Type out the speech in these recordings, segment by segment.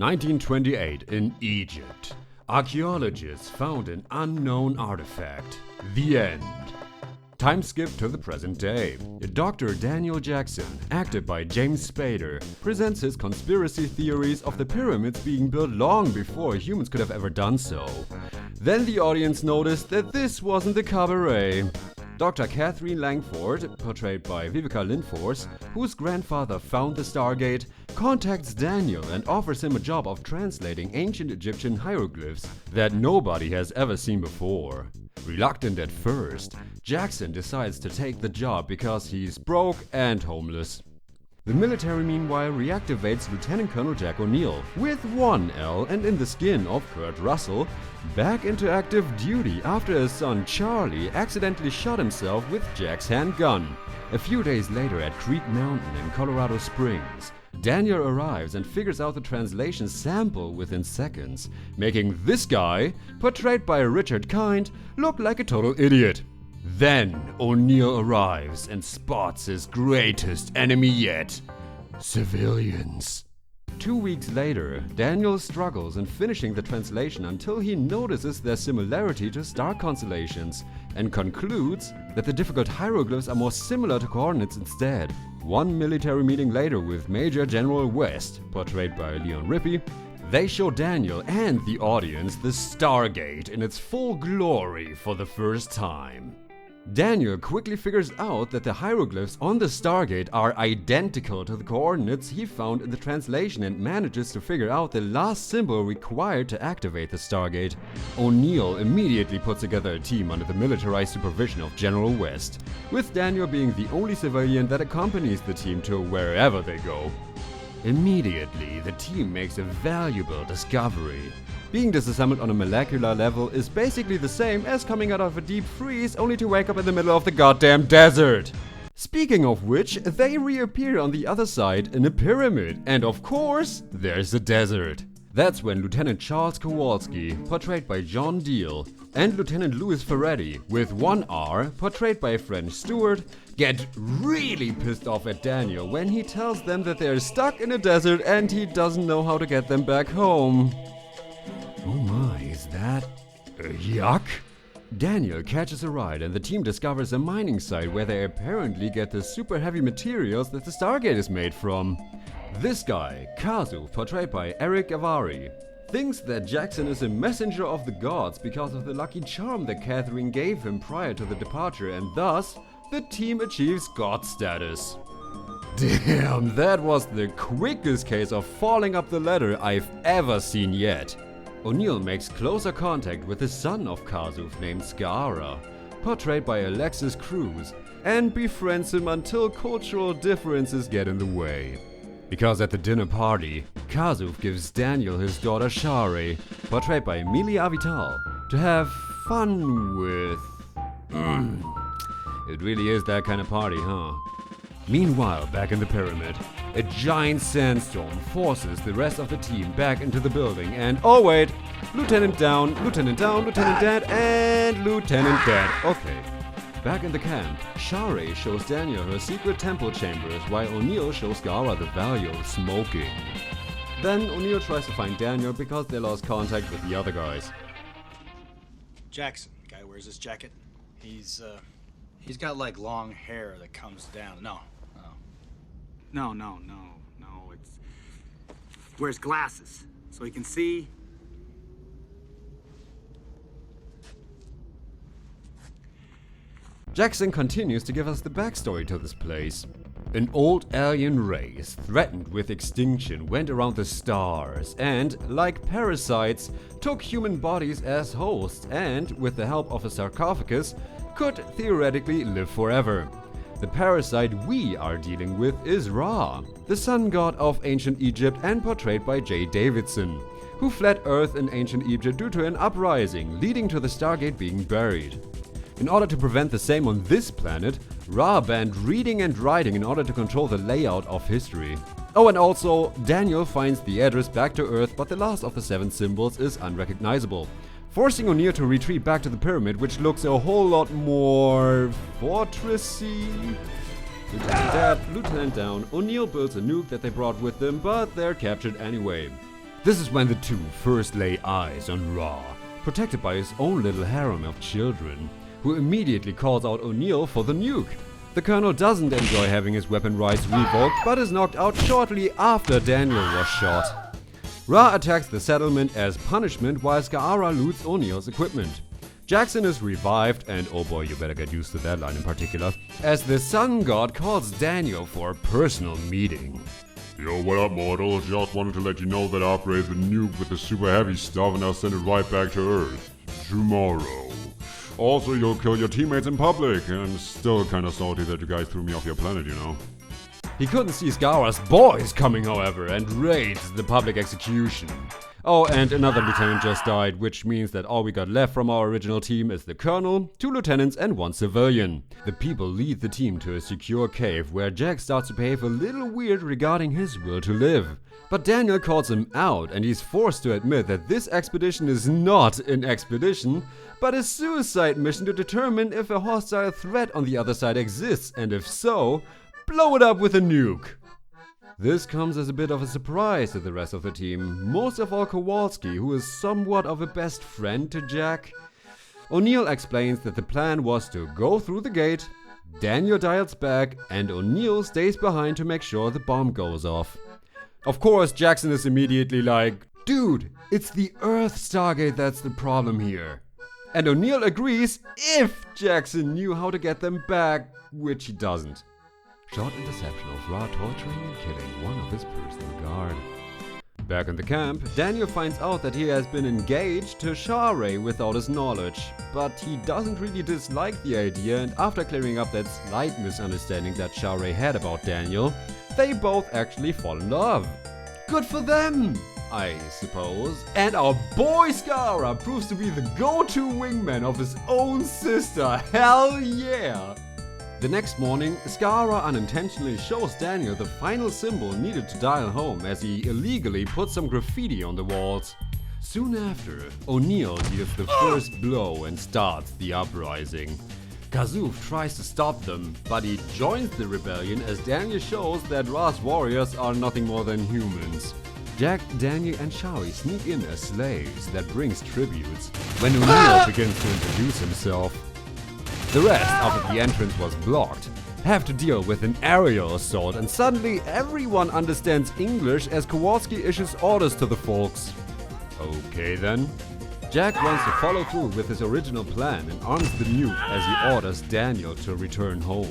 1928 in Egypt. Archaeologists found an unknown artifact. The end. Time skip to the present day. Dr. Daniel Jackson, acted by James Spader, presents his conspiracy theories of the pyramids being built long before humans could have ever done so. Then the audience noticed that this wasn't the cabaret. Dr. Catherine Langford, portrayed by Vivica Lindfors, whose grandfather found the Stargate, contacts Daniel and offers him a job of translating ancient Egyptian hieroglyphs that nobody has ever seen before. Reluctant at first, Jackson decides to take the job because he's broke and homeless. The military meanwhile reactivates Lieutenant Colonel Jack O'Neill, with one L and in the skin of Kurt Russell, back into active duty after his son Charlie accidentally shot himself with Jack's handgun. A few days later at Creek Mountain in Colorado Springs, Daniel arrives and figures out the translation sample within seconds, making this guy, portrayed by Richard Kind, look like a total idiot. Then O'Neill arrives and spots his greatest enemy yet: civilians. 2 weeks later, Daniel struggles in finishing the translation until he notices their similarity to star constellations and concludes that the difficult hieroglyphs are more similar to coordinates instead. One military meeting later with Major General West, portrayed by Leon Rippy, they show Daniel and the audience the Stargate in its full glory for the first time. Daniel quickly figures out that the hieroglyphs on the Stargate are identical to the coordinates he found in the translation and manages to figure out the last symbol required to activate the Stargate. O'Neill immediately puts together a team under the militarized supervision of General West, with Daniel being the only civilian that accompanies the team to wherever they go. Immediately, the team makes a valuable discovery. Being disassembled on a molecular level is basically the same as coming out of a deep freeze only to wake up in the middle of the goddamn desert. Speaking of which, they reappear on the other side in a pyramid, and of course, there's a desert. That's when Lieutenant Charles Kowalski, portrayed by John Deal, and Lieutenant Louis Ferretti, with one R, portrayed by French Stewart, get really pissed off at Daniel when he tells them that they're stuck in a desert and he doesn't know how to get them back home. Oh my, is that yuck? Daniel catches a ride and the team discovers a mining site where they apparently get the super heavy materials that the Stargate is made from. This guy, Kazu, portrayed by Eric Avari, thinks that Jackson is a messenger of the gods because of the lucky charm that Catherine gave him prior to the departure, and thus, the team achieves god status. Damn, that was the quickest case of falling up the ladder I've ever seen yet. O'Neill makes closer contact with the son of Kazuf named Ska'ra, portrayed by Alexis Cruz, and befriends him until cultural differences get in the way. Because at the dinner party, Kazuf gives Daniel his daughter Sha're, portrayed by Emilia Avital, to have fun with. It really is that kind of party, huh? Meanwhile, back in the pyramid, a giant sandstorm forces the rest of the team back into the building and oh wait, Lieutenant down, Lieutenant dead, and Lieutenant dead. Okay. Back in the camp, Sha're shows Daniel her secret temple chambers while O'Neill shows Ska'ra the value of smoking. Then O'Neill tries to find Daniel because they lost contact with the other guys. Jackson, guy wears this jacket. He's got like long hair that comes down. No, it's... Wears glasses, so he can see. Jackson continues to give us the backstory to this place. An old alien race, threatened with extinction, went around the stars and, like parasites, took human bodies as hosts and, with the help of a sarcophagus, could theoretically live forever. The parasite we are dealing with is Ra, the sun god of ancient Egypt and portrayed by Jay Davidson, who fled Earth in ancient Egypt due to an uprising, leading to the Stargate being buried. In order to prevent the same on this planet, Ra banned reading and writing in order to control the layout of history. Oh, and also, Daniel finds the address back to Earth, but the last of the 7 symbols is unrecognizable, forcing O'Neill to retreat back to the pyramid, which looks a whole lot more fortressy. Lieutenant dead, Lieutenant down, O'Neill builds a nuke that they brought with them, but they're captured anyway. This is when the two first lay eyes on Ra, protected by his own little harem of children, who immediately calls out O'Neill for the nuke. The Colonel doesn't enjoy having his weapon rights revoked, but is knocked out shortly after Daniel was shot. Ra attacks the settlement as punishment while Scarara loots O'Neill's equipment. Jackson is revived, and oh boy, you better get used to that line in particular, as the Sun God calls Daniel for a personal meeting. Yo, what up, mortal? Just wanted to let you know that I upgraded the nuke with the super heavy stuff and I'll send it right back to Earth. Tomorrow. Also, you'll kill your teammates in public, and I'm still kinda salty that you guys threw me off your planet, you know. He couldn't see Scarara's boys coming, however, and raids the public execution. Oh, and another lieutenant just died, which means that all we got left from our original team is the colonel, 2 lieutenants, and 1 civilian. The people lead the team to a secure cave where Jack starts to behave a little weird regarding his will to live. But Daniel calls him out, and he's forced to admit that this expedition is not an expedition, but a suicide mission to determine if a hostile threat on the other side exists, and if so, blow it up with a nuke. This comes as a bit of a surprise to the rest of the team, most of all Kowalski, who is somewhat of a best friend to Jack. O'Neill explains that the plan was to go through the gate, Daniel dials back, and O'Neill stays behind to make sure the bomb goes off. Of course, Jackson is immediately like, "Dude, it's the Earth Stargate that's the problem here." And O'Neill agrees if Jackson knew how to get them back, which he doesn't. Short interception of Ra torturing and killing one of his personal guard. Back in the camp, Daniel finds out that he has been engaged to Sha're without his knowledge, but he doesn't really dislike the idea, and after clearing up that slight misunderstanding that Sha're had about Daniel, they both actually fall in love. Good for them, I suppose. And our boy Ska'ra proves to be the go-to wingman of his own sister. Hell yeah! The next morning, Ska'ra unintentionally shows Daniel the final symbol needed to dial home as he illegally puts some graffiti on the walls. Soon after, O'Neill deals the first blow and starts the Uprising. Kazoof tries to stop them, but he joins the rebellion as Daniel shows that Ra's warriors are nothing more than humans. Jack, Daniel, and Sha're sneak in as slaves that brings tributes, when O'Neill begins to introduce himself. The rest, after the entrance was blocked, have to deal with an aerial assault, and suddenly everyone understands English as Kowalski issues orders to the folks. Okay then. Jack wants to follow through with his original plan and arms the nuke as he orders Daniel to return home.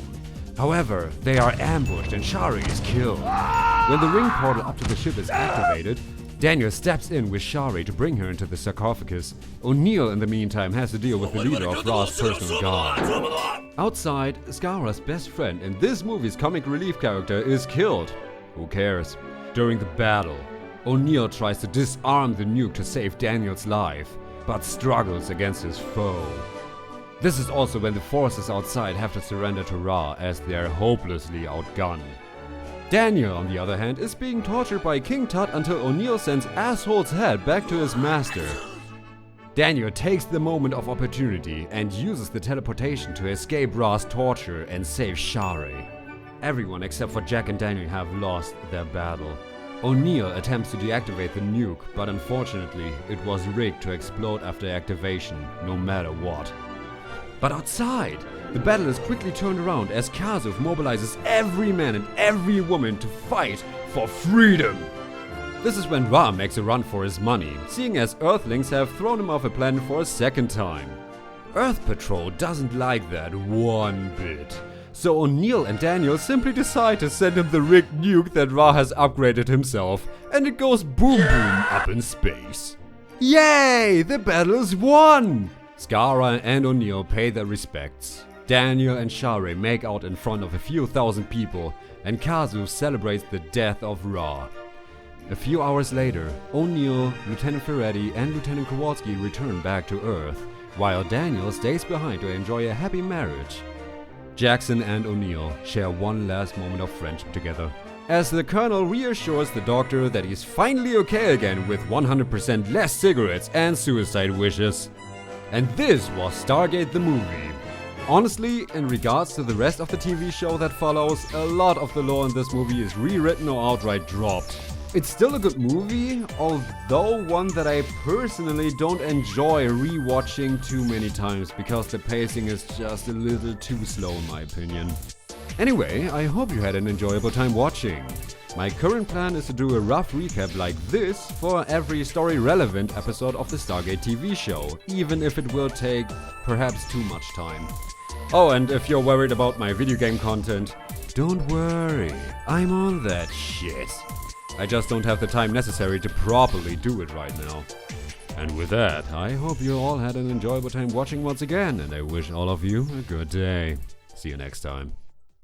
However, they are ambushed and Sha're is killed. When the ring portal up to the ship is activated, Daniel steps in with Sha're to bring her into the sarcophagus. O'Neill, in the meantime, has to deal with the leader of Ra's personal guard. Outside, Scarra's best friend and this movie's comic relief character is killed. Who cares? During the battle, O'Neill tries to disarm the nuke to save Daniel's life, but struggles against his foe. This is also when the forces outside have to surrender to Ra as they are hopelessly outgunned. Daniel, on the other hand, is being tortured by King Tut until O'Neill sends Asshole's head back to his master. Daniel takes the moment of opportunity and uses the teleportation to escape Ra's torture and save Sha're. Everyone except for Jack and Daniel have lost their battle. O'Neill attempts to deactivate the nuke, but unfortunately it was rigged to explode after activation, no matter what. But outside, the battle is quickly turned around as Kazoof mobilizes every man and every woman to fight for freedom. This is when Ra makes a run for his money, seeing as Earthlings have thrown him off a planet for a second time. Earth Patrol doesn't like that one bit. So O'Neill and Daniel simply decide to send him the rigged nuke that Ra has upgraded himself, and it goes boom boom up in space. Yay! The battle is won! Ska'ra and O'Neill pay their respects. Daniel and Sha're make out in front of a few thousand people, and Kazoof celebrates the death of Ra. A few hours later, O'Neill, Lieutenant Ferretti, and Lieutenant Kowalski return back to Earth, while Daniel stays behind to enjoy a happy marriage. Jackson and O'Neill share one last moment of friendship together, as the Colonel reassures the Doctor that he's finally okay again with 100% less cigarettes and suicide wishes. And this was Stargate the movie. Honestly, in regards to the rest of the TV show that follows, a lot of the lore in this movie is rewritten or outright dropped. It's still a good movie, although one that I personally don't enjoy rewatching too many times because the pacing is just a little too slow in my opinion. Anyway, I hope you had an enjoyable time watching. My current plan is to do a rough recap like this for every story-relevant episode of the Stargate TV show, even if it will take perhaps too much time. Oh, and if you're worried about my video game content, don't worry, I'm on that shit. I just don't have the time necessary to properly do it right now. And with that, I hope you all had an enjoyable time watching once again, and I wish all of you a good day. See you next time.